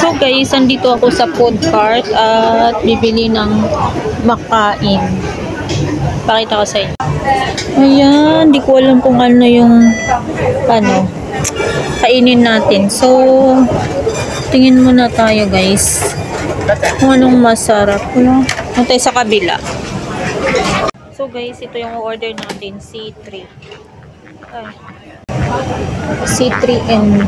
So guys, andito ako sa food cart at bibili ng makain. Pakita ko sa inyo. Ayan, di ko alam kung ano yung kainin natin. So, tingin muna tayo guys. Kung anong masarap. Punta tayo sa kabila. So guys, ito yung order natin. C3. Ay. C3 and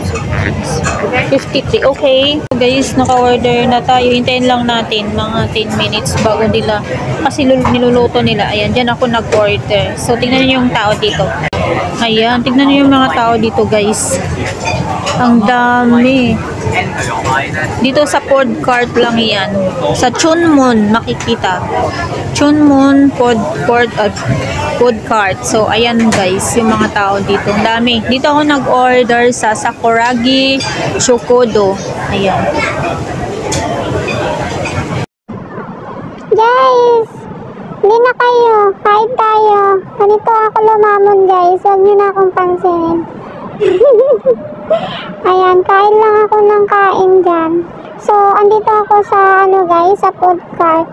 53. Okay. So guys, naka-order na tayo. Hintayin lang natin mga 10 minutes bago nila. Kasi niluluto nila. Ayan, dyan ako nag-order. So, tingnan niyo yung tao dito. Ayan, tingnan niyo yung mga tao dito guys. Ang dami. Dito sa food cart lang yan. Sa Chunmun, makikita. Chunmun food cart. So, ayan guys, yung mga tao dito. Ang dami. Dito ako nag-order sa Sakuragi Shokodo. Ayan. Guys, hindi na kayo. Kain tayo. Ganito ako lumamon guys. Huwag nyo na akong pansinin. Ayan, kain lang ako ng kain dyan. So, andito ako sa guys, sa food cart.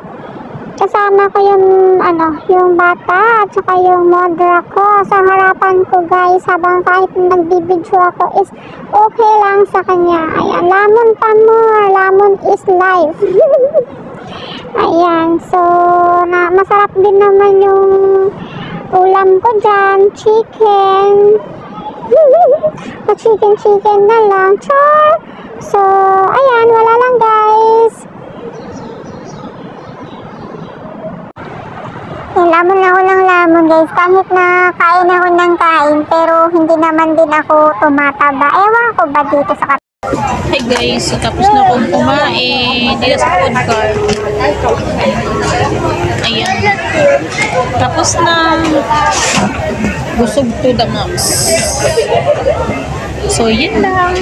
Kasama ko yung bata at saka yung modra ko. Sa harapan ko guys, habang kahit nagbibidyo ako is okay lang sa kanya. Ayan, lamon pa more. Lamon is life. Ayan, so masarap din naman yung ulam ko dyan. Chicken. Chicken na lang. Char! So, ayan, wala lang guys. Lamon ako ng lamon guys. Kahit na kain ako ng kain, pero hindi naman din ako tumataba. Ewan ko ba dito sa Hi guys, tapos na akong kumain dito sa food cart. Ayan. Tapos na. Busog to the max. So, yun lang.